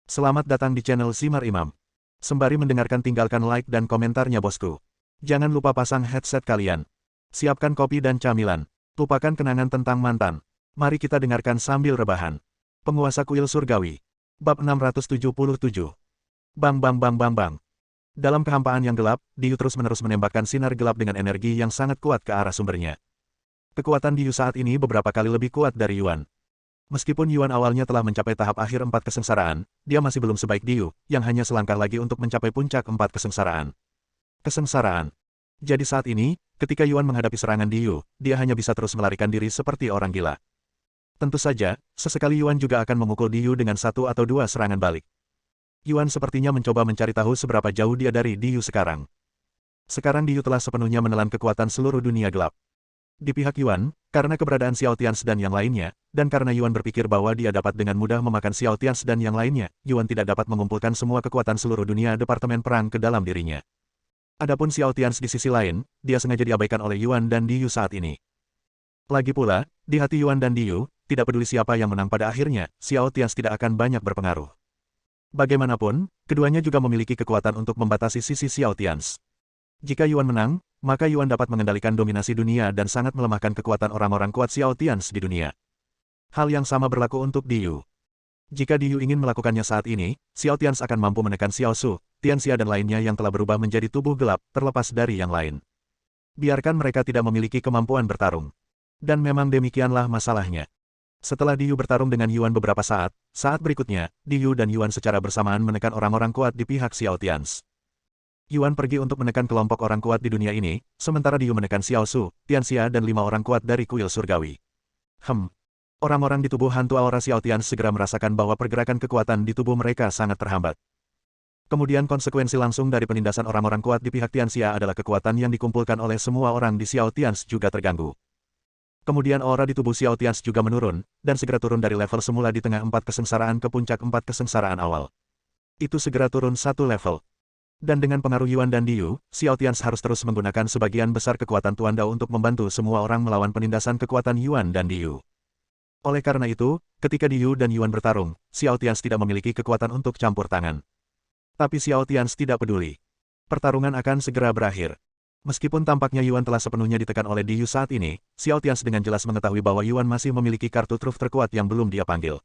Selamat datang di channel Simar Imam. Sembari mendengarkan tinggalkan like dan komentarnya bosku. Jangan lupa pasang headset kalian. Siapkan kopi dan camilan. Lupakan kenangan tentang mantan. Mari kita dengarkan sambil rebahan. Penguasa kuil surgawi. Bab 677. Bang bang bang bang bang. Dalam kehampaan yang gelap, Diyu terus-menerus menembakkan sinar gelap dengan energi yang sangat kuat ke arah sumbernya. Kekuatan Diyu saat ini beberapa kali lebih kuat dari Yuan. Meskipun Yuan awalnya telah mencapai tahap akhir 4 kesengsaraan, dia masih belum sebaik Diyu, yang hanya selangkah lagi untuk mencapai puncak 4 kesengsaraan. Kesengsaraan. Jadi saat ini, ketika Yuan menghadapi serangan Diyu, dia hanya bisa terus melarikan diri seperti orang gila. Tentu saja, sesekali Yuan juga akan memukul Diyu dengan 1 atau 2 serangan balik. Yuan sepertinya mencoba mencari tahu seberapa jauh dia dari Diyu sekarang. Sekarang Diyu telah sepenuhnya menelan kekuatan seluruh dunia gelap. Di pihak Yuan, karena keberadaan Xiao Tianzi dan yang lainnya, dan karena Yuan berpikir bahwa dia dapat dengan mudah memakan Xiao Tianzi dan yang lainnya, Yuan tidak dapat mengumpulkan semua kekuatan seluruh dunia Departemen Perang ke dalam dirinya. Adapun Xiao Tianzi di sisi lain, dia sengaja diabaikan oleh Yuan dan Diyu saat ini. Lagi pula, di hati Yuan dan Diyu, tidak peduli siapa yang menang pada akhirnya, Xiao Tianzi tidak akan banyak berpengaruh. Bagaimanapun, keduanya juga memiliki kekuatan untuk membatasi sisi Xiao Tianzi. Jika Yuan menang, maka Yuan dapat mengendalikan dominasi dunia dan sangat melemahkan kekuatan orang-orang kuat Xiao Tianzi di dunia. Hal yang sama berlaku untuk Diyu. Jika Diyu ingin melakukannya saat ini, Xiao Tianzi akan mampu menekan Xiao Su, Tianxia dan lainnya yang telah berubah menjadi tubuh gelap, terlepas dari yang lain. Biarkan mereka tidak memiliki kemampuan bertarung. Dan memang demikianlah masalahnya. Setelah Diyu bertarung dengan Yuan beberapa saat berikutnya, Diyu dan Yuan secara bersamaan menekan orang-orang kuat di pihak Xiao Tianzi. Yuan pergi untuk menekan kelompok orang kuat di dunia ini, sementara Diyu menekan Xiao Su, Tianxia dan 5 orang kuat dari kuil surgawi. Orang-orang di tubuh hantu aura Xiao Tianzi segera merasakan bahwa pergerakan kekuatan di tubuh mereka sangat terhambat. Kemudian konsekuensi langsung dari penindasan orang-orang kuat di pihak Tianxia adalah kekuatan yang dikumpulkan oleh semua orang di Xiao Tianzi juga terganggu. Kemudian aura di tubuh Xiao Tianzi juga menurun, dan segera turun dari level semula di tengah 4 kesengsaraan ke puncak 4 kesengsaraan awal. Itu segera turun 1 level. Dan dengan pengaruh Yuan dan Diyu, Xiao Tianzi harus terus menggunakan sebagian besar kekuatan Tuan Dao untuk membantu semua orang melawan penindasan kekuatan Yuan dan Diyu. Oleh karena itu, ketika Diyu dan Yuan bertarung, Xiao Tianzi tidak memiliki kekuatan untuk campur tangan. Tapi Xiao Tianzi tidak peduli. Pertarungan akan segera berakhir. Meskipun tampaknya Yuan telah sepenuhnya ditekan oleh Diyu saat ini, Xiao Tianzi dengan jelas mengetahui bahwa Yuan masih memiliki kartu truf terkuat yang belum dia panggil.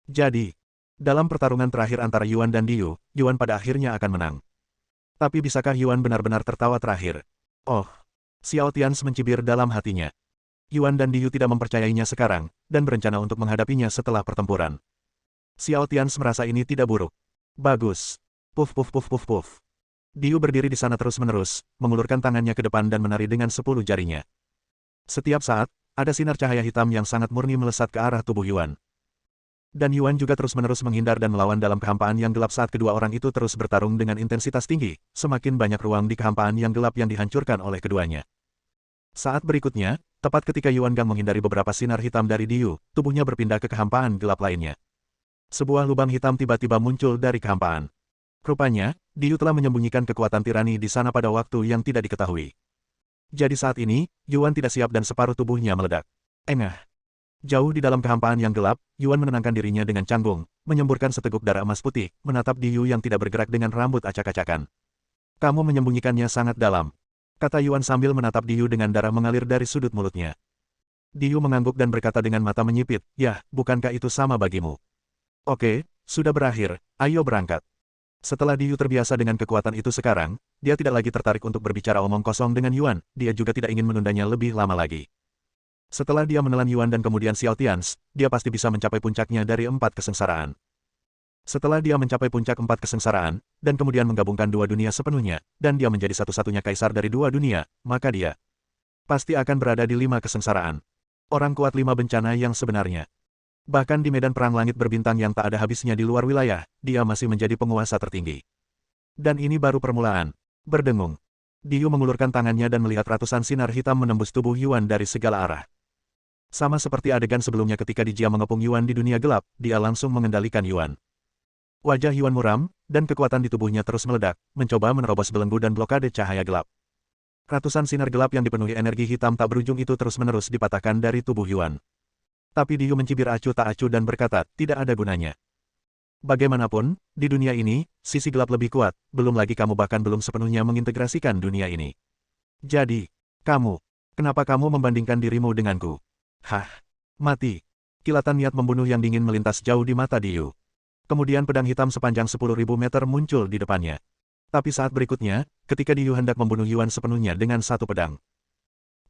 Jadi, dalam pertarungan terakhir antara Yuan dan Diyu, Yuan pada akhirnya akan menang. Tapi bisakah Yuan benar-benar tertawa terakhir? Oh, Xiao Tianzi mencibir dalam hatinya. Yuan dan Diyu tidak mempercayainya sekarang, dan berencana untuk menghadapinya setelah pertempuran. Xiao Tianzi merasa ini tidak buruk. Bagus. Puf puf puf puf puf. Diyu berdiri di sana terus-menerus, mengulurkan tangannya ke depan dan menari dengan 10 jarinya. Setiap saat, ada sinar cahaya hitam yang sangat murni melesat ke arah tubuh Yuan. Dan Yuan juga terus-menerus menghindar dan melawan dalam kehampaan yang gelap saat kedua orang itu terus bertarung dengan intensitas tinggi, semakin banyak ruang di kehampaan yang gelap yang dihancurkan oleh keduanya. Saat berikutnya, tepat ketika Yuan Gang menghindari beberapa sinar hitam dari Diyu, tubuhnya berpindah ke kehampaan gelap lainnya. Sebuah lubang hitam tiba-tiba muncul dari kehampaan. Rupanya, Diyu telah menyembunyikan kekuatan tirani di sana pada waktu yang tidak diketahui. Jadi saat ini, Yuan tidak siap dan separuh tubuhnya meledak. Engah. Jauh di dalam kehampaan yang gelap, Yuan menenangkan dirinya dengan canggung, menyemburkan seteguk darah emas putih, menatap Diyu yang tidak bergerak dengan rambut acak-acakan. Kamu menyembunyikannya sangat dalam, kata Yuan sambil menatap Diyu dengan darah mengalir dari sudut mulutnya. Diyu mengangguk dan berkata dengan mata menyipit, "Yah, bukankah itu sama bagimu?" Oke, sudah berakhir, ayo berangkat. Setelah Diyu terbiasa dengan kekuatan itu sekarang, dia tidak lagi tertarik untuk berbicara omong kosong dengan Yuan, dia juga tidak ingin menundanya lebih lama lagi. Setelah dia menelan Yuan dan kemudian Xiao Tianzi, dia pasti bisa mencapai puncaknya dari 4 kesengsaraan. Setelah dia mencapai puncak 4 kesengsaraan, dan kemudian menggabungkan 2 dunia sepenuhnya, dan dia menjadi satu-satunya kaisar dari 2 dunia, maka dia pasti akan berada di 5 kesengsaraan. Orang kuat 5 bencana yang sebenarnya. Bahkan di medan perang langit berbintang yang tak ada habisnya di luar wilayah, dia masih menjadi penguasa tertinggi. Dan ini baru permulaan. Berdengung. Diyu mengulurkan tangannya dan melihat ratusan sinar hitam menembus tubuh Yuan dari segala arah. Sama seperti adegan sebelumnya ketika Dijia mengepung Yuan di dunia gelap, dia langsung mengendalikan Yuan. Wajah Yuan muram, dan kekuatan di tubuhnya terus meledak, mencoba menerobos belenggu dan blokade cahaya gelap. Ratusan sinar gelap yang dipenuhi energi hitam tak berujung itu terus-menerus dipatahkan dari tubuh Yuan. Tapi Diyu mencibir acuh tak acuh dan berkata, tidak ada gunanya. Bagaimanapun, di dunia ini, sisi gelap lebih kuat, belum lagi kamu bahkan belum sepenuhnya mengintegrasikan dunia ini. Jadi, kenapa kamu membandingkan dirimu denganku? Hah? Mati. Kilatan niat membunuh yang dingin melintas jauh di mata Diyu. Kemudian pedang hitam sepanjang 10.000 meter muncul di depannya. Tapi saat berikutnya, ketika Diyu hendak membunuh Yuan sepenuhnya dengan satu pedang,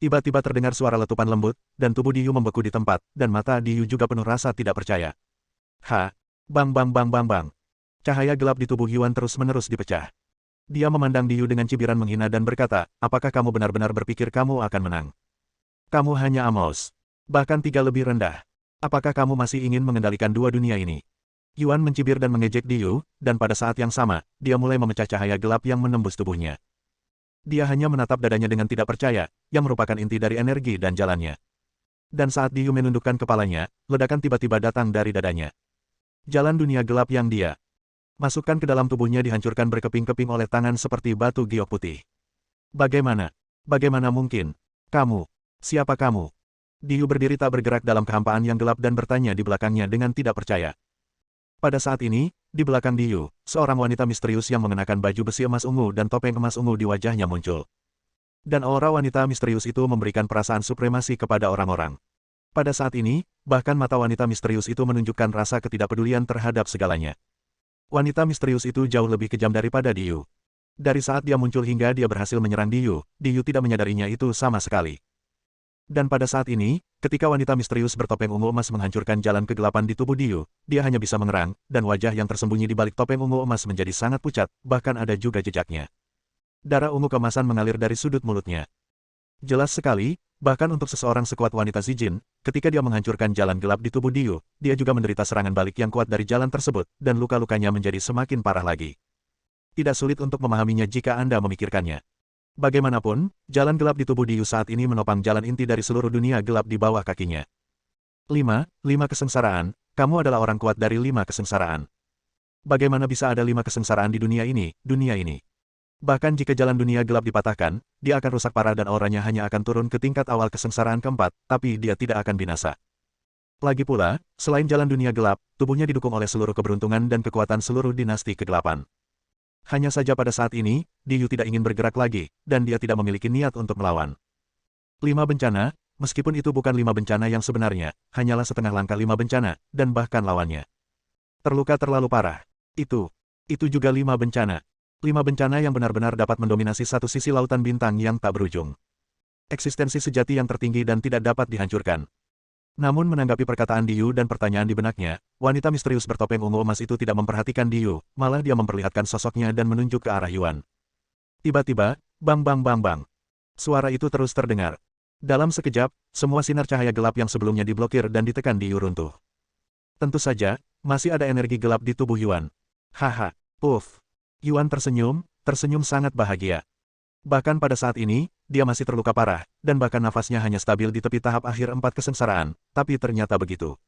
tiba-tiba terdengar suara letupan lembut, dan tubuh Diyu membeku di tempat, dan mata Diyu juga penuh rasa tidak percaya. Bang bang bang bang bang. Cahaya gelap di tubuh Yuan terus-menerus dipecah. Dia memandang Diyu dengan cibiran menghina dan berkata, apakah kamu benar-benar berpikir kamu akan menang? Kamu hanya Amos. Bahkan 3 lebih rendah. Apakah kamu masih ingin mengendalikan dua dunia ini? Yuan mencibir dan mengejek Diyu, dan pada saat yang sama, dia mulai memecah cahaya gelap yang menembus tubuhnya. Dia hanya menatap dadanya dengan tidak percaya, yang merupakan inti dari energi dan jalannya. Dan saat Diyu menundukkan kepalanya, ledakan tiba-tiba datang dari dadanya. Jalan dunia gelap yang dia masukkan ke dalam tubuhnya dihancurkan berkeping-keping oleh tangan seperti batu giok putih. Bagaimana? Bagaimana mungkin? Kamu? Siapa kamu? Diyu berdiri tak bergerak dalam kehampaan yang gelap dan bertanya di belakangnya dengan tidak percaya. Pada saat ini, di belakang Diyu, seorang wanita misterius yang mengenakan baju besi emas ungu dan topeng emas ungu di wajahnya muncul. Dan aura wanita misterius itu memberikan perasaan supremasi kepada orang-orang. Pada saat ini, bahkan mata wanita misterius itu menunjukkan rasa ketidakpedulian terhadap segalanya. Wanita misterius itu jauh lebih kejam daripada Diyu. Dari saat dia muncul hingga dia berhasil menyerang Diyu, Diyu tidak menyadarinya itu sama sekali. Dan pada saat ini, ketika wanita misterius bertopeng ungu emas menghancurkan jalan kegelapan di tubuh Diyu, dia hanya bisa mengerang, dan wajah yang tersembunyi di balik topeng ungu emas menjadi sangat pucat, bahkan ada juga jejaknya. Darah ungu kemasan mengalir dari sudut mulutnya. Jelas sekali, bahkan untuk seseorang sekuat wanita Zijin, ketika dia menghancurkan jalan gelap di tubuh Diyu, dia juga menderita serangan balik yang kuat dari jalan tersebut, dan luka-lukanya menjadi semakin parah lagi. Tidak sulit untuk memahaminya jika Anda memikirkannya. Bagaimanapun, jalan gelap di tubuh Diyu saat ini menopang jalan inti dari seluruh dunia gelap di bawah kakinya. 5 kesengsaraan, kamu adalah orang kuat dari 5 kesengsaraan. Bagaimana bisa ada 5 kesengsaraan di dunia ini? Bahkan jika jalan dunia gelap dipatahkan, dia akan rusak parah dan auranya hanya akan turun ke tingkat awal kesengsaraan keempat, tapi dia tidak akan binasa. Lagi pula, selain jalan dunia gelap, tubuhnya didukung oleh seluruh keberuntungan dan kekuatan seluruh dinasti kegelapan. Hanya saja pada saat ini, Diyu tidak ingin bergerak lagi, dan dia tidak memiliki niat untuk melawan. 5 bencana, meskipun itu bukan 5 bencana yang sebenarnya, hanyalah setengah langkah 5 bencana, dan bahkan lawannya terluka terlalu parah. Itu juga 5 bencana. 5 bencana yang benar-benar dapat mendominasi satu sisi lautan bintang yang tak berujung. Eksistensi sejati yang tertinggi dan tidak dapat dihancurkan. Namun menanggapi perkataan Diyu dan pertanyaan di benaknya, wanita misterius bertopeng ungu emas itu tidak memperhatikan Diyu, malah dia memperlihatkan sosoknya dan menunjuk ke arah Yuan. Tiba-tiba, bang bang bang bang. Suara itu terus terdengar. Dalam sekejap, semua sinar cahaya gelap yang sebelumnya diblokir dan ditekan Diyu runtuh. Tentu saja, masih ada energi gelap di tubuh Yuan. Haha, puff. Yuan tersenyum sangat bahagia. Bahkan pada saat ini, dia masih terluka parah, dan bahkan nafasnya hanya stabil di tepi tahap akhir 4 kesengsaraan, tapi ternyata begitu.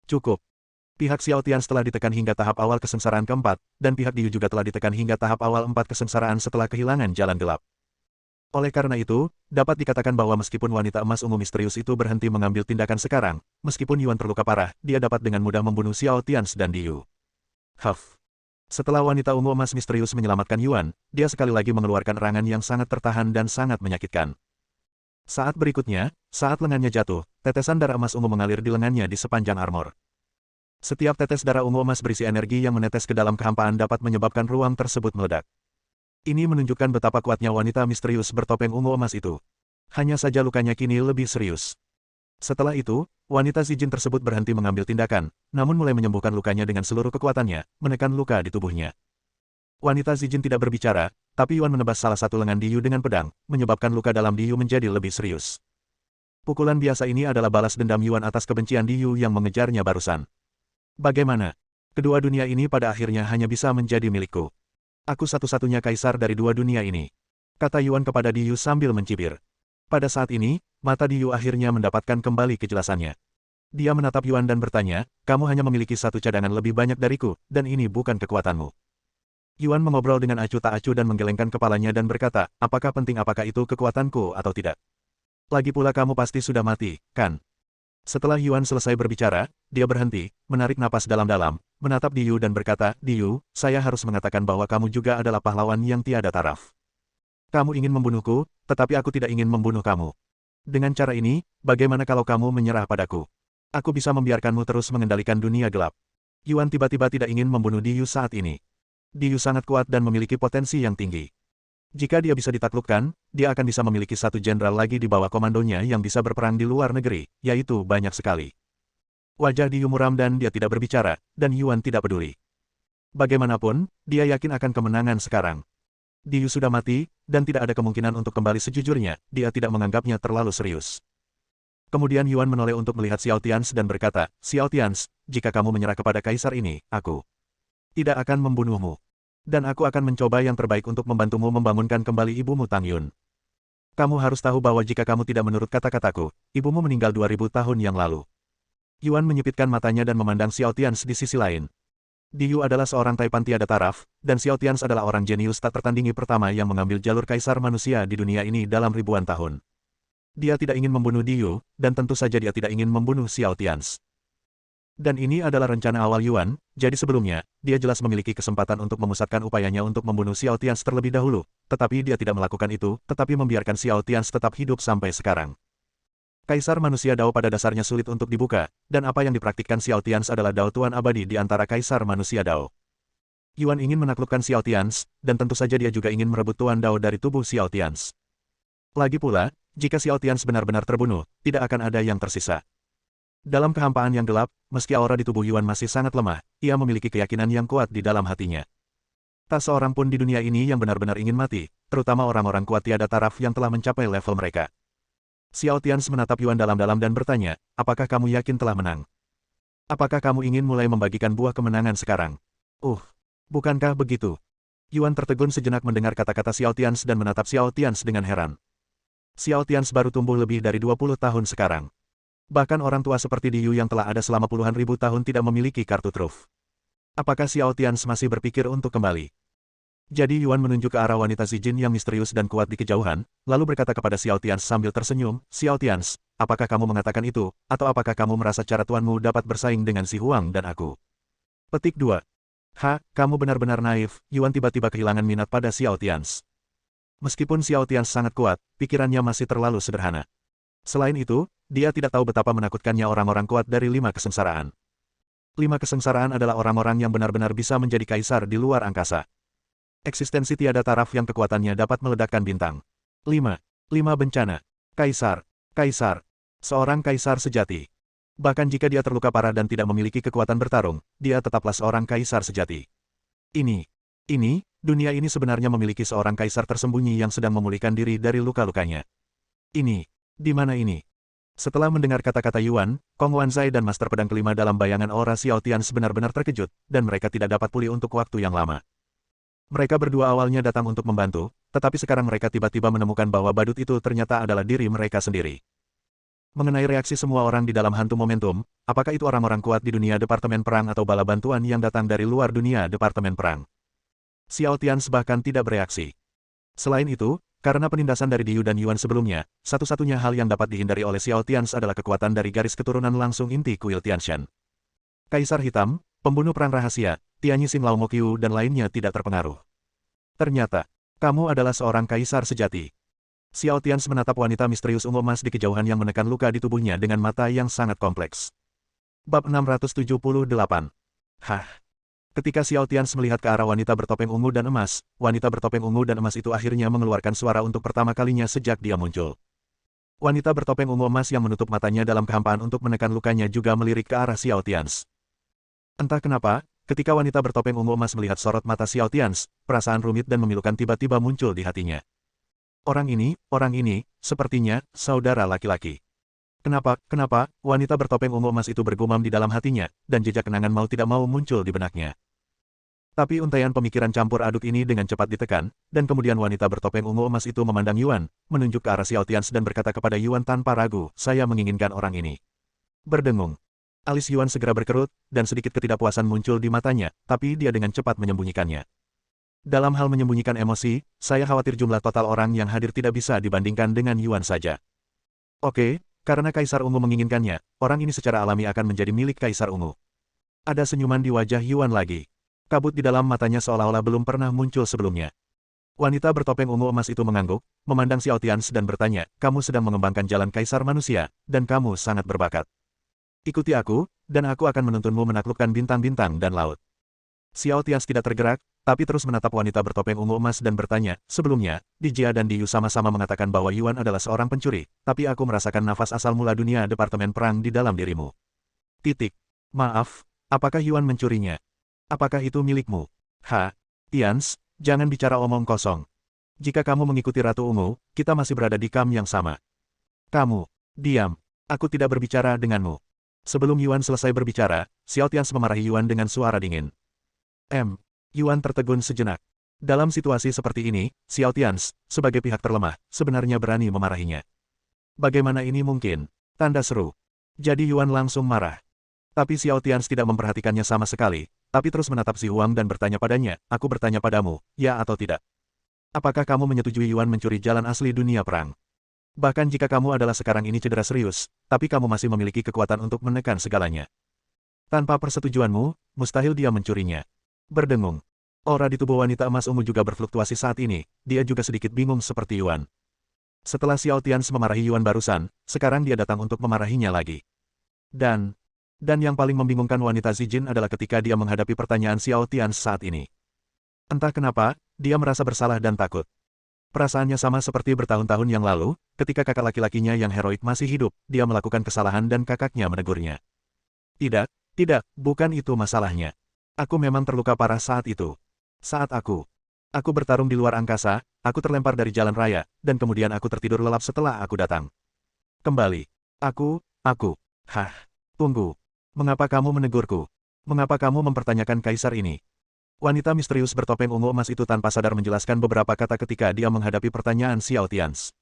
Cukup. Pihak Xiao Tian setelah ditekan hingga tahap awal kesengsaraan keempat, dan pihak Diyu juga telah ditekan hingga tahap awal 4 kesengsaraan setelah kehilangan jalan gelap. Oleh karena itu, dapat dikatakan bahwa meskipun wanita emas ungu misterius itu berhenti mengambil tindakan sekarang, meskipun Yuan terluka parah, dia dapat dengan mudah membunuh Xiao Tian dan Diyu. Huff. Setelah wanita ungu emas misterius menyelamatkan Yuan, dia sekali lagi mengeluarkan erangan yang sangat tertahan dan sangat menyakitkan. Saat berikutnya, saat lengannya jatuh, tetesan darah emas ungu mengalir di lengannya di sepanjang armor. Setiap tetes darah ungu emas berisi energi yang menetes ke dalam kehampaan dapat menyebabkan ruang tersebut meledak. Ini menunjukkan betapa kuatnya wanita misterius bertopeng ungu emas itu. Hanya saja lukanya kini lebih serius. Setelah itu, wanita Zijin tersebut berhenti mengambil tindakan, namun mulai menyembuhkan lukanya dengan seluruh kekuatannya, menekan luka di tubuhnya. Wanita Zijin tidak berbicara, tapi Yuan menebas salah satu lengan Diyu dengan pedang, menyebabkan luka dalam Diyu menjadi lebih serius. Pukulan biasa ini adalah balas dendam Yuan atas kebencian Diyu yang mengejarnya barusan. Bagaimana? Kedua dunia ini pada akhirnya hanya bisa menjadi milikku. Aku satu-satunya kaisar dari dua dunia ini, kata Yuan kepada Diyu sambil mencibir. Pada saat ini, mata Diyu akhirnya mendapatkan kembali kejelasannya. Dia menatap Yuan dan bertanya, kamu hanya memiliki satu cadangan lebih banyak dariku, dan ini bukan kekuatanmu. Yuan mengobrol dengan acuh tak acuh dan menggelengkan kepalanya dan berkata, apakah itu kekuatanku atau tidak? Lagi pula kamu pasti sudah mati, kan? Setelah Yuan selesai berbicara, dia berhenti, menarik napas dalam-dalam, menatap Diyu dan berkata, Diyu, saya harus mengatakan bahwa kamu juga adalah pahlawan yang tiada taraf. Kamu ingin membunuhku, tetapi aku tidak ingin membunuh kamu. Dengan cara ini, bagaimana kalau kamu menyerah padaku? Aku bisa membiarkanmu terus mengendalikan dunia gelap. Yuan tiba-tiba tidak ingin membunuh Diyu saat ini. Diyu sangat kuat dan memiliki potensi yang tinggi. Jika dia bisa ditaklukkan, dia akan bisa memiliki satu jenderal lagi di bawah komandonya yang bisa berperang di luar negeri, yaitu banyak sekali. Wajah Diyu muram dan dia tidak berbicara, dan Yuan tidak peduli. Bagaimanapun, dia yakin akan kemenangan sekarang. Diyu sudah mati, dan tidak ada kemungkinan untuk kembali sejujurnya, dia tidak menganggapnya terlalu serius. Kemudian Yuan menoleh untuk melihat Xiao Tians dan berkata, Xiao Tians, jika kamu menyerah kepada kaisar ini, aku tidak akan membunuhmu. Dan aku akan mencoba yang terbaik untuk membantumu membangunkan kembali ibumu Tang Yun. Kamu harus tahu bahwa jika kamu tidak menurut kata-kataku, ibumu meninggal 2000 tahun yang lalu. Yuan menyipitkan matanya dan memandang Xiao Tians di sisi lain. Diyu adalah seorang taipan tiada taraf, dan Xiao Tians adalah orang jenius tak tertandingi pertama yang mengambil jalur kaisar manusia di dunia ini dalam ribuan tahun. Dia tidak ingin membunuh Diyu, dan tentu saja dia tidak ingin membunuh Xiao Tians. Dan ini adalah rencana awal Yuan, jadi sebelumnya, dia jelas memiliki kesempatan untuk memusatkan upayanya untuk membunuh Xiao Tians terlebih dahulu, tetapi dia tidak melakukan itu, tetapi membiarkan Xiao Tians tetap hidup sampai sekarang. Kaisar manusia Dao pada dasarnya sulit untuk dibuka, dan apa yang dipraktikkan Xiao Tians adalah Dao Tuan abadi di antara Kaisar manusia Dao. Yuan ingin menaklukkan Xiao Tians, dan tentu saja dia juga ingin merebut Tuan Dao dari tubuh Xiao Tians. Lagi pula, jika Xiao Tians benar-benar terbunuh, tidak akan ada yang tersisa. Dalam kehampaan yang gelap, meski aura di tubuh Yuan masih sangat lemah, ia memiliki keyakinan yang kuat di dalam hatinya. Tak seorang pun di dunia ini yang benar-benar ingin mati, terutama orang-orang kuat tiada taraf yang telah mencapai level mereka. Xiao Tians menatap Yuan dalam-dalam dan bertanya, apakah kamu yakin telah menang? Apakah kamu ingin mulai membagikan buah kemenangan sekarang? Bukankah begitu? Yuan tertegun sejenak mendengar kata-kata Xiao Tians dan menatap Xiao Tians dengan heran. Xiao Tians baru tumbuh lebih dari 20 tahun sekarang. Bahkan orang tua seperti Diyu yang telah ada selama puluhan ribu tahun tidak memiliki kartu truf. Apakah Xiao Tians masih berpikir untuk kembali? Jadi Yuan menunjuk ke arah wanita Zijin yang misterius dan kuat di kejauhan, lalu berkata kepada Xiao Tians sambil tersenyum, Xiao Tians, apakah kamu mengatakan itu, atau apakah kamu merasa cara tuanmu dapat bersaing dengan si Huang dan aku? Petik 2. Kamu benar-benar naif, Yuan tiba-tiba kehilangan minat pada Xiao Tians. Meskipun Xiao Tians sangat kuat, pikirannya masih terlalu sederhana. Selain itu, dia tidak tahu betapa menakutkannya orang-orang kuat dari 5 kesengsaraan. 5 kesengsaraan adalah orang-orang yang benar-benar bisa menjadi kaisar di luar angkasa. Eksistensi tiada taraf yang kekuatannya dapat meledakkan bintang. 5 bencana. Kaisar. Seorang kaisar sejati. Bahkan jika dia terluka parah dan tidak memiliki kekuatan bertarung, dia tetaplah seorang kaisar sejati. Dunia ini sebenarnya memiliki seorang kaisar tersembunyi yang sedang memulihkan diri dari luka-lukanya. Di mana ini? Setelah mendengar kata-kata Yuan, Kong Wanzai dan Master Pedang Kelima dalam bayangan aura Xiao Tians benar-benar terkejut, dan mereka tidak dapat pulih untuk waktu yang lama. Mereka berdua awalnya datang untuk membantu, tetapi sekarang mereka tiba-tiba menemukan bahwa badut itu ternyata adalah diri mereka sendiri. Mengenai reaksi semua orang di dalam hantu momentum, apakah itu orang-orang kuat di dunia Departemen Perang atau bala bantuan yang datang dari luar dunia Departemen Perang? Xiao Tians bahkan tidak bereaksi. Selain itu, karena penindasan dari Diyu dan Yuan sebelumnya, satu-satunya hal yang dapat dihindari oleh Xiao Tians adalah kekuatan dari garis keturunan langsung inti kuil Tianshan. Kaisar Hitam, pembunuh perang rahasia, Tianyi Xing Lao Mokyu dan lainnya tidak terpengaruh. Ternyata, kamu adalah seorang kaisar sejati. Xiao Tians menatap wanita misterius ungu emas di kejauhan yang menekan luka di tubuhnya dengan mata yang sangat kompleks. Bab 678. Ketika Xiao Tians melihat ke arah wanita bertopeng ungu dan emas, wanita bertopeng ungu dan emas itu akhirnya mengeluarkan suara untuk pertama kalinya sejak dia muncul. Wanita bertopeng ungu emas yang menutup matanya dalam kehampaan untuk menekan lukanya juga melirik ke arah Xiao Tians. Entah kenapa, ketika wanita bertopeng ungu emas melihat sorot mata Xiao Tians, perasaan rumit dan memilukan tiba-tiba muncul di hatinya. Orang ini, sepertinya, saudara laki-laki. Kenapa, wanita bertopeng ungu emas itu bergumam di dalam hatinya, dan jejak kenangan mau tidak mau muncul di benaknya. Tapi untaian pemikiran campur aduk ini dengan cepat ditekan, dan kemudian wanita bertopeng ungu emas itu memandang Yuan, menunjuk ke arah Xiao Tians dan berkata kepada Yuan tanpa ragu, saya menginginkan orang ini. Berdengung. Alis Yuan segera berkerut, dan sedikit ketidakpuasan muncul di matanya, tapi dia dengan cepat menyembunyikannya. Dalam hal menyembunyikan emosi, saya khawatir jumlah total orang yang hadir tidak bisa dibandingkan dengan Yuan saja. Oke, Karena Kaisar Ungu menginginkannya, orang ini secara alami akan menjadi milik Kaisar Ungu. Ada senyuman di wajah Yuan lagi. Kabut di dalam matanya seolah-olah belum pernah muncul sebelumnya. Wanita bertopeng ungu emas itu mengangguk, memandang Xiao Tians dan bertanya, kamu sedang mengembangkan jalan Kaisar Manusia, dan kamu sangat berbakat. Ikuti aku, dan aku akan menuntunmu menaklukkan bintang-bintang dan laut. Xiao Tians tidak tergerak, tapi terus menatap wanita bertopeng ungu emas dan bertanya, sebelumnya, Di Jia dan Di Yu sama-sama mengatakan bahwa Yuan adalah seorang pencuri, tapi aku merasakan nafas asal mula dunia Departemen Perang di dalam dirimu. Titik. Maaf, apakah Yuan mencurinya? Apakah itu milikmu? Tians, jangan bicara omong kosong. Jika kamu mengikuti Ratu Ungu, kita masih berada di kamp yang sama. Kamu, diam. Aku tidak berbicara denganmu. Sebelum Yuan selesai berbicara, Xiao Tians memarahi Yuan dengan suara dingin. Yuan tertegun sejenak. Dalam situasi seperti ini, Xiao Tians, sebagai pihak terlemah, sebenarnya berani memarahinya. Bagaimana ini mungkin? Tanda seru. Jadi Yuan langsung marah. Tapi Xiao Tians tidak memperhatikannya sama sekali, tapi terus menatap Si Huang dan bertanya padanya, aku bertanya padamu, ya atau tidak? Apakah kamu menyetujui Yuan mencuri jalan asli dunia perang? Bahkan jika kamu adalah sekarang ini cedera serius, tapi kamu masih memiliki kekuatan untuk menekan segalanya. Tanpa persetujuanmu, mustahil dia mencurinya. Berdengung. Aura di tubuh wanita emas ungu juga berfluktuasi saat ini, dia juga sedikit bingung seperti Yuan. Setelah Xiao Tians memarahi Yuan barusan, sekarang dia datang untuk memarahinya lagi. Dan yang paling membingungkan wanita Zijin adalah ketika dia menghadapi pertanyaan Xiao Tians saat ini. Entah kenapa, dia merasa bersalah dan takut. Perasaannya sama seperti bertahun-tahun yang lalu, ketika kakak laki-lakinya yang heroik masih hidup, dia melakukan kesalahan dan kakaknya menegurnya. Tidak, bukan itu masalahnya. Aku memang terluka parah saat itu. Saat aku bertarung di luar angkasa, aku terlempar dari jalan raya, dan kemudian aku tertidur lelap setelah aku datang. Kembali. Tunggu. Mengapa kamu menegurku? Mengapa kamu mempertanyakan kaisar ini? Wanita misterius bertopeng ungu emas itu tanpa sadar menjelaskan beberapa kata ketika dia menghadapi pertanyaan Xiao Tians.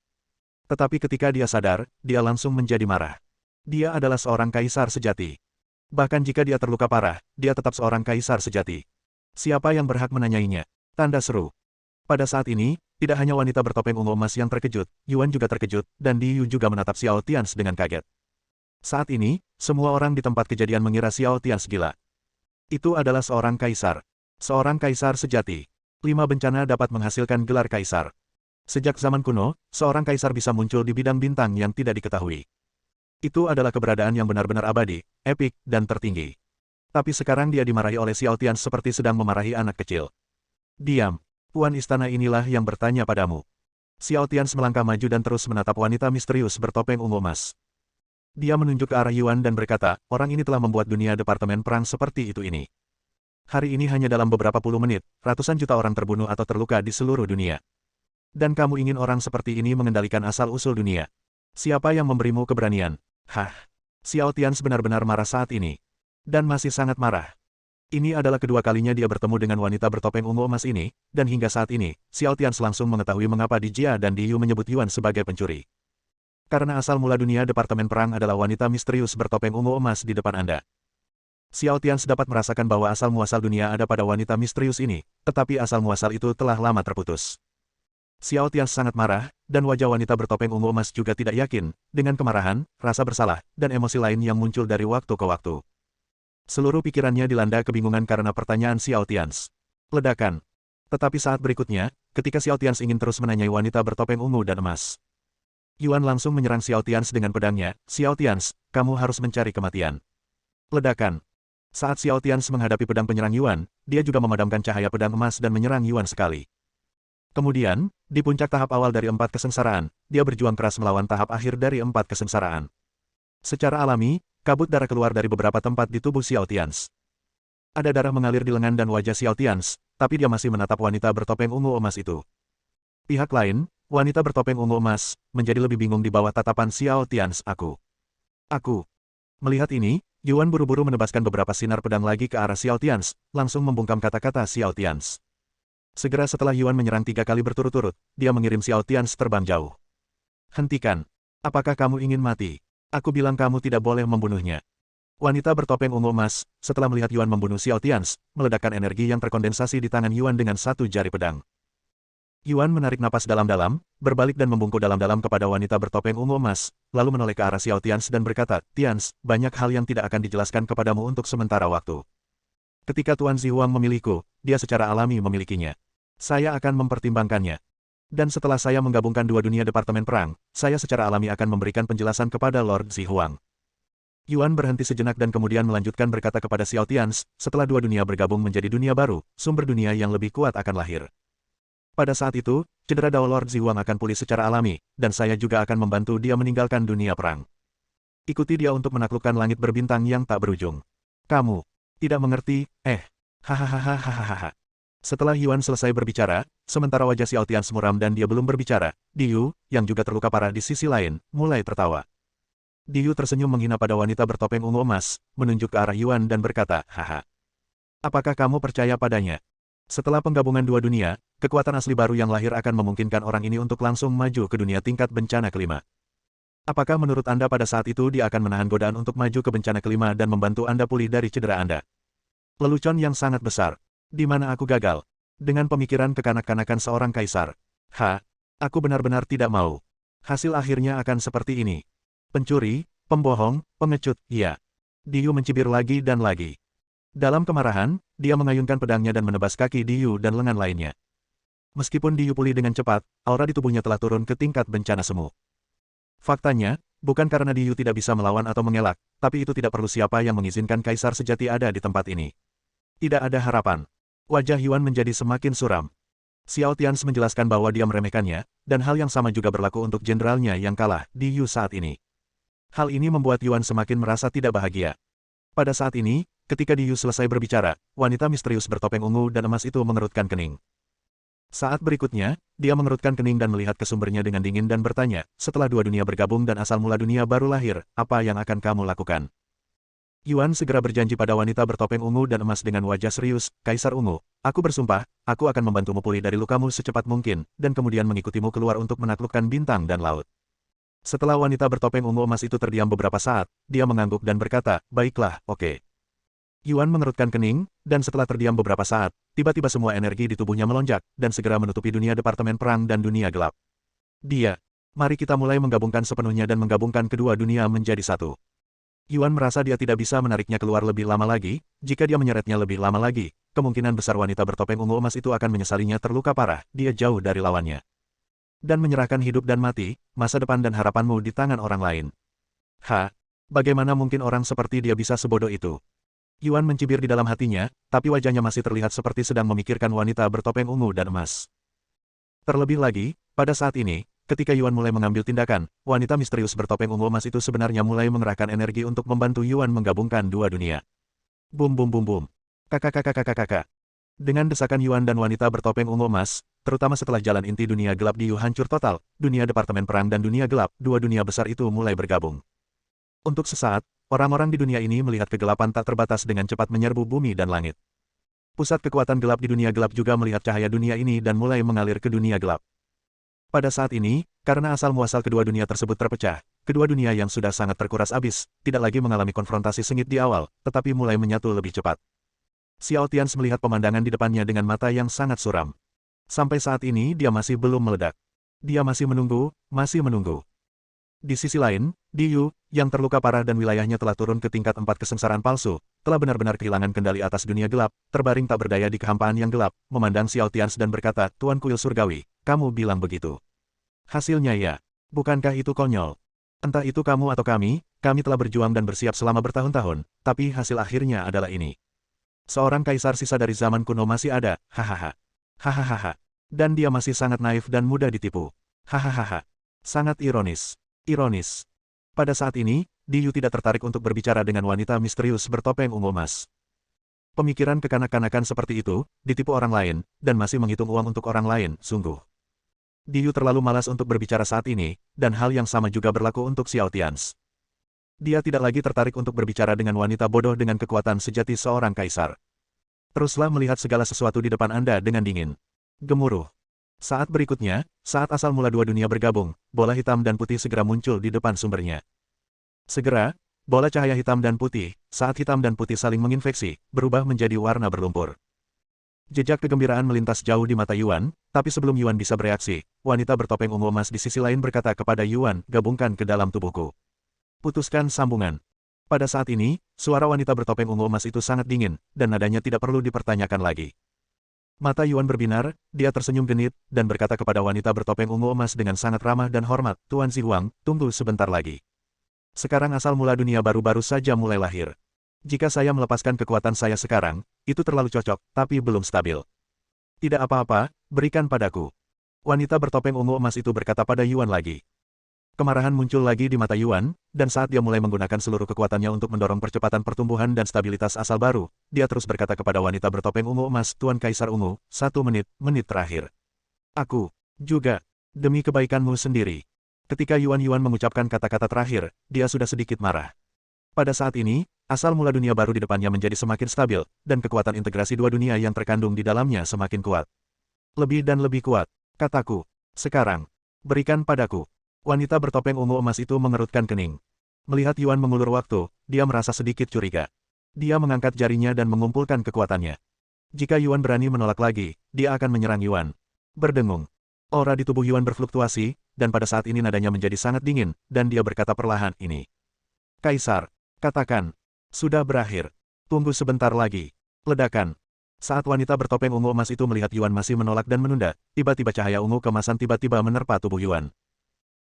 Tetapi ketika dia sadar, dia langsung menjadi marah. Dia adalah seorang kaisar sejati. Bahkan jika dia terluka parah, dia tetap seorang kaisar sejati. Siapa yang berhak menanyainya? Tanda seru. Pada saat ini, tidak hanya wanita bertopeng ungu emas yang terkejut, Yuan juga terkejut, dan Di Yu juga menatap Xiao Tians dengan kaget. Saat ini, semua orang di tempat kejadian mengira Xiao Tians gila. Itu adalah seorang kaisar. Seorang kaisar sejati. 5 bencana dapat menghasilkan gelar kaisar. Sejak zaman kuno, seorang kaisar bisa muncul di bidang bintang yang tidak diketahui. Itu adalah keberadaan yang benar-benar abadi, epik, dan tertinggi. Tapi sekarang dia dimarahi oleh Xiao Tians seperti sedang memarahi anak kecil. Diam. Tuan istana inilah yang bertanya padamu. Xiao Tians melangkah maju dan terus menatap wanita misterius bertopeng ungu emas. Dia menunjuk ke arah Yuan dan berkata, orang ini telah membuat dunia Departemen Perang seperti itu ini. Hari ini hanya dalam beberapa puluh menit, ratusan juta orang terbunuh atau terluka di seluruh dunia. Dan kamu ingin orang seperti ini mengendalikan asal-usul dunia. Siapa yang memberimu keberanian? Xiao Tians benar-benar marah saat ini. Dan masih sangat marah. Ini adalah kedua kalinya dia bertemu dengan wanita bertopeng ungu emas ini, dan hingga saat ini, Xiao Tians langsung mengetahui mengapa Di Jia dan Di Yu menyebut Yuan sebagai pencuri. Karena asal mula dunia Departemen Perang adalah wanita misterius bertopeng ungu emas di depan Anda. Xiao Tians dapat merasakan bahwa asal-muasal dunia ada pada wanita misterius ini, tetapi asal-muasal itu telah lama terputus. Xiao Tians sangat marah, dan wajah wanita bertopeng ungu emas juga tidak yakin, dengan kemarahan, rasa bersalah, dan emosi lain yang muncul dari waktu ke waktu. Seluruh pikirannya dilanda kebingungan karena pertanyaan Xiao Tians. Ledakan. Tetapi saat berikutnya, ketika Xiao Tians ingin terus menanyai wanita bertopeng ungu dan emas, Yuan langsung menyerang Xiao Tians dengan pedangnya. Xiao Tians, kamu harus mencari kematian. Ledakan. Saat Xiao Tians menghadapi pedang penyerang Yuan, dia juga memadamkan cahaya pedang emas dan menyerang Yuan sekali. Kemudian, di puncak tahap awal dari 4 kesengsaraan, dia berjuang keras melawan tahap akhir dari 4 kesengsaraan. Secara alami, kabut darah keluar dari beberapa tempat di tubuh Xiao Tians. Ada darah mengalir di lengan dan wajah Xiao Tians, tapi dia masih menatap wanita bertopeng ungu emas itu. Pihak lain, wanita bertopeng ungu emas, menjadi lebih bingung di bawah tatapan Xiao Tians. Aku. Melihat ini, Yuan buru-buru menebaskan beberapa sinar pedang lagi ke arah Xiao Tians, langsung membungkam kata-kata Xiao Tians. Segera setelah Yuan menyerang 3 kali berturut-turut, dia mengirim Xiao Tians terbang jauh. Hentikan. Apakah kamu ingin mati? Aku bilang kamu tidak boleh membunuhnya. Wanita bertopeng ungu emas, setelah melihat Yuan membunuh Xiao Tians, meledakkan energi yang terkondensasi di tangan Yuan dengan satu jari pedang. Yuan menarik napas dalam-dalam, berbalik dan membungkuk dalam-dalam kepada wanita bertopeng ungu emas, lalu menoleh ke arah Xiao Tians dan berkata, Tians, banyak hal yang tidak akan dijelaskan kepadamu untuk sementara waktu. Ketika Tuan Zihuang memilihku, dia secara alami memilikinya. Saya akan mempertimbangkannya. Dan setelah saya menggabungkan dua dunia Departemen Perang, saya secara alami akan memberikan penjelasan kepada Lord Zihuang. Yuan berhenti sejenak dan kemudian melanjutkan berkata kepada Xiao Tians, setelah dua dunia bergabung menjadi dunia baru, sumber dunia yang lebih kuat akan lahir. Pada saat itu, cedera Dao Lord Zihuang akan pulih secara alami, dan saya juga akan membantu dia meninggalkan dunia perang. Ikuti dia untuk menaklukkan langit berbintang yang tak berujung. Kamu tidak mengerti, hahaha. Setelah Yuan selesai berbicara, sementara wajah Xiao Tians muram dan dia belum berbicara, Diyu, yang juga terluka parah di sisi lain, mulai tertawa. Diyu tersenyum menghina pada wanita bertopeng ungu emas, menunjuk ke arah Yuan dan berkata, haha. Apakah kamu percaya padanya? Setelah penggabungan dua dunia, kekuatan asli baru yang lahir akan memungkinkan orang ini untuk langsung maju ke dunia tingkat bencana kelima. Apakah menurut Anda pada saat itu dia akan menahan godaan untuk maju ke bencana kelima dan membantu Anda pulih dari cedera Anda? Lelucon yang sangat besar. Di mana aku gagal? Dengan pemikiran kekanak-kanakan seorang kaisar. Aku benar-benar tidak mau. Hasil akhirnya akan seperti ini. Pencuri, pembohong, pengecut, iya. Diyu mencibir lagi dan lagi. Dalam kemarahan, dia mengayunkan pedangnya dan menebas kaki Diyu dan lengan lainnya. Meskipun Diyu pulih dengan cepat, aura di tubuhnya telah turun ke tingkat bencana semu. Faktanya, bukan karena Diyu tidak bisa melawan atau mengelak, tapi itu tidak perlu siapa yang mengizinkan kaisar sejati ada di tempat ini. Tidak ada harapan. Wajah Yuan menjadi semakin suram. Xiao Tians menjelaskan bahwa dia meremehkannya, dan hal yang sama juga berlaku untuk jenderalnya yang kalah, Diyu saat ini. Hal ini membuat Yuan semakin merasa tidak bahagia. Pada saat ini, ketika Diyu selesai berbicara, wanita misterius bertopeng ungu dan emas itu mengerutkan kening. Saat berikutnya, dia mengerutkan kening dan melihat ke sumbernya dengan dingin dan bertanya, setelah dua dunia bergabung dan asal mula dunia baru lahir, apa yang akan kamu lakukan? Yuan segera berjanji pada wanita bertopeng ungu dan emas dengan wajah serius, Kaisar Ungu, aku bersumpah, aku akan membantumu pulih dari lukamu secepat mungkin, dan kemudian mengikutimu keluar untuk menaklukkan bintang dan laut. Setelah wanita bertopeng ungu emas itu terdiam beberapa saat, dia mengangguk dan berkata, baiklah, oke. Yuan mengerutkan kening, dan setelah terdiam beberapa saat, tiba-tiba semua energi di tubuhnya melonjak, dan segera menutupi dunia Departemen Perang dan dunia gelap. Mari kita mulai menggabungkan sepenuhnya dan menggabungkan kedua dunia menjadi satu. Yuan merasa dia tidak bisa menariknya keluar lebih lama lagi, jika dia menyeretnya lebih lama lagi, kemungkinan besar wanita bertopeng ungu emas itu akan menyesalinya terluka parah, dia jauh dari lawannya. Dan menyerahkan hidup dan mati, masa depan dan harapanmu di tangan orang lain. Bagaimana mungkin orang seperti dia bisa sebodoh itu? Yuan mencibir di dalam hatinya, tapi wajahnya masih terlihat seperti sedang memikirkan wanita bertopeng ungu dan emas. Terlebih lagi, pada saat ini, ketika Yuan mulai mengambil tindakan, wanita misterius bertopeng ungu emas itu sebenarnya mulai mengerahkan energi untuk membantu Yuan menggabungkan dua dunia. Bum bum bum bum. Kakak. Dengan desakan Yuan dan wanita bertopeng ungu emas, terutama setelah jalan inti dunia gelap Diyu hancur total, dunia Departemen Perang dan dunia gelap, dua dunia besar itu mulai bergabung. Untuk sesaat, orang-orang di dunia ini melihat kegelapan tak terbatas dengan cepat menyerbu bumi dan langit. Pusat kekuatan gelap di dunia gelap juga melihat cahaya dunia ini dan mulai mengalir ke dunia gelap. Pada saat ini, karena asal-muasal kedua dunia tersebut terpecah, kedua dunia yang sudah sangat terkuras habis, tidak lagi mengalami konfrontasi sengit di awal, tetapi mulai menyatu lebih cepat. Xiao Tians melihat pemandangan di depannya dengan mata yang sangat suram. Sampai saat ini dia masih belum meledak. Dia masih menunggu. Di sisi lain, Diyu, yang terluka parah dan wilayahnya telah turun ke tingkat 4 kesengsaraan palsu, telah benar-benar kehilangan kendali atas dunia gelap, terbaring tak berdaya di kehampaan yang gelap, memandang Xiao Tians dan berkata, Tuan Kuil Surgawi, kamu bilang begitu. Hasilnya ya. Bukankah itu konyol? Entah itu kamu atau kami telah berjuang dan bersiap selama bertahun-tahun, tapi hasil akhirnya adalah ini. Seorang kaisar sisa dari zaman kuno masih ada, hahaha. Dan dia masih sangat naif dan mudah ditipu. Hahaha. Sangat ironis. Pada saat ini, Diyu tidak tertarik untuk berbicara dengan wanita misterius bertopeng ungu emas. Pemikiran kekanak-kanakan seperti itu, ditipu orang lain, dan masih menghitung uang untuk orang lain, sungguh. Diyu terlalu malas untuk berbicara saat ini, dan hal yang sama juga berlaku untuk Xiao Tians. Dia tidak lagi tertarik untuk berbicara dengan wanita bodoh dengan kekuatan sejati seorang kaisar. Teruslah melihat segala sesuatu di depan Anda dengan dingin. Gemuruh. Saat berikutnya, saat asal mula dua dunia bergabung, bola hitam dan putih segera muncul di depan sumbernya. Segera, bola cahaya hitam dan putih, saat hitam dan putih saling menginfeksi, berubah menjadi warna berlumpur. Jejak kegembiraan melintas jauh di mata Yuan, tapi sebelum Yuan bisa bereaksi, wanita bertopeng ungu emas di sisi lain berkata kepada Yuan, gabungkan ke dalam tubuhku. Putuskan sambungan. Pada saat ini, suara wanita bertopeng ungu emas itu sangat dingin, dan nadanya tidak perlu dipertanyakan lagi. Mata Yuan berbinar, dia tersenyum genit, dan berkata kepada wanita bertopeng ungu emas dengan sangat ramah dan hormat, Tuan Zihuang, tunggu sebentar lagi. Sekarang asal mula dunia baru-baru saja mulai lahir. Jika saya melepaskan kekuatan saya sekarang, itu terlalu cocok, tapi belum stabil. Tidak apa-apa, berikan padaku. Wanita bertopeng ungu emas itu berkata pada Yuan lagi. Kemarahan muncul lagi di mata Yuan, dan saat dia mulai menggunakan seluruh kekuatannya untuk mendorong percepatan pertumbuhan dan stabilitas asal baru, dia terus berkata kepada wanita bertopeng ungu emas, Tuan Kaisar Ungu, 1 menit terakhir. Aku juga, demi kebaikanmu sendiri. Ketika Yuan mengucapkan kata-kata terakhir, dia sudah sedikit marah. Pada saat ini, asal mula dunia baru di depannya menjadi semakin stabil, dan kekuatan integrasi dua dunia yang terkandung di dalamnya semakin kuat. Lebih dan lebih kuat, kataku. Sekarang, berikan padaku. Wanita bertopeng ungu emas itu mengerutkan kening. Melihat Yuan mengulur waktu, dia merasa sedikit curiga. Dia mengangkat jarinya dan mengumpulkan kekuatannya. Jika Yuan berani menolak lagi, dia akan menyerang Yuan. Berdengung. Aura di tubuh Yuan berfluktuasi, dan pada saat ini nadanya menjadi sangat dingin, dan dia berkata perlahan ini. Kaisar, katakan. Sudah berakhir. Tunggu sebentar lagi. Ledakan. Saat wanita bertopeng ungu emas itu melihat Yuan masih menolak dan menunda, tiba-tiba cahaya ungu kemasan tiba-tiba menerpa tubuh Yuan.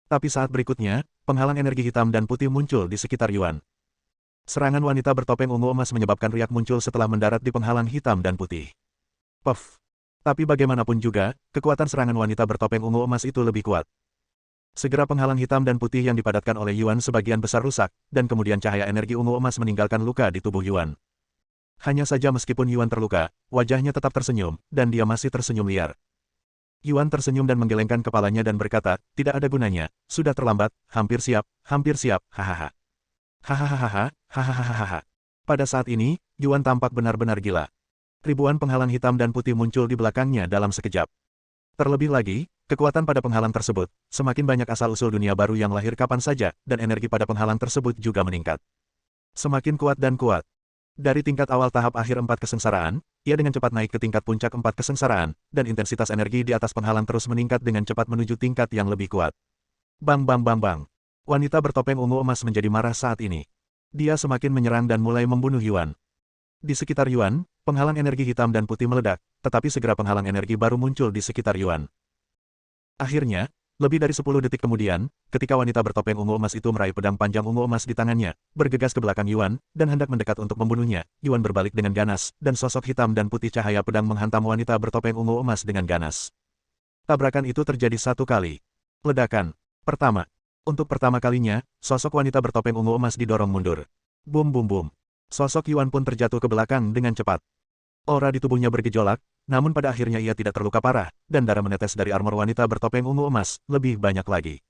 Tapi saat berikutnya, penghalang energi hitam dan putih muncul di sekitar Yuan. Serangan wanita bertopeng ungu emas menyebabkan riak muncul setelah mendarat di penghalang hitam dan putih. Puff. Tapi bagaimanapun juga, kekuatan serangan wanita bertopeng ungu emas itu lebih kuat. Segera penghalang hitam dan putih yang dipadatkan oleh Yuan sebagian besar rusak, dan kemudian cahaya energi ungu emas meninggalkan luka di tubuh Yuan. Hanya saja meskipun Yuan terluka, wajahnya tetap tersenyum, dan dia masih tersenyum liar. Yuan tersenyum dan menggelengkan kepalanya dan berkata, tidak ada gunanya, sudah terlambat, hampir siap, hahaha. Hahaha, hahaha. Pada saat ini, Yuan tampak benar-benar gila. Ribuan penghalang hitam dan putih muncul di belakangnya dalam sekejap. Terlebih lagi, kekuatan pada penghalang tersebut, semakin banyak asal-usul dunia baru yang lahir kapan saja, dan energi pada penghalang tersebut juga meningkat. Semakin kuat dan kuat. Dari tingkat awal tahap akhir 4 kesengsaraan, ia dengan cepat naik ke tingkat puncak 4 kesengsaraan, dan intensitas energi di atas penghalang terus meningkat dengan cepat menuju tingkat yang lebih kuat. Bang bang bang bang. Wanita bertopeng ungu emas menjadi marah saat ini. Dia semakin menyerang dan mulai membunuh Yuan. Di sekitar Yuan, penghalang energi hitam dan putih meledak, tetapi segera penghalang energi baru muncul di sekitar Yuan. Akhirnya, lebih dari 10 detik kemudian, ketika wanita bertopeng ungu emas itu meraih pedang panjang ungu emas di tangannya, bergegas ke belakang Yuan, dan hendak mendekat untuk membunuhnya, Yuan berbalik dengan ganas, dan sosok hitam dan putih cahaya pedang menghantam wanita bertopeng ungu emas dengan ganas. Tabrakan itu terjadi 1 kali. Ledakan. Pertama. Untuk pertama kalinya, sosok wanita bertopeng ungu emas didorong mundur. Bum bum bum. Sosok Yuan pun terjatuh ke belakang dengan cepat. Aura di tubuhnya bergejolak, namun pada akhirnya ia tidak terluka parah, dan darah menetes dari armor wanita bertopeng ungu emas, lebih banyak lagi.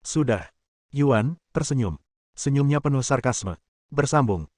Sudah. Yuan tersenyum. Senyumnya penuh sarkasme. Bersambung.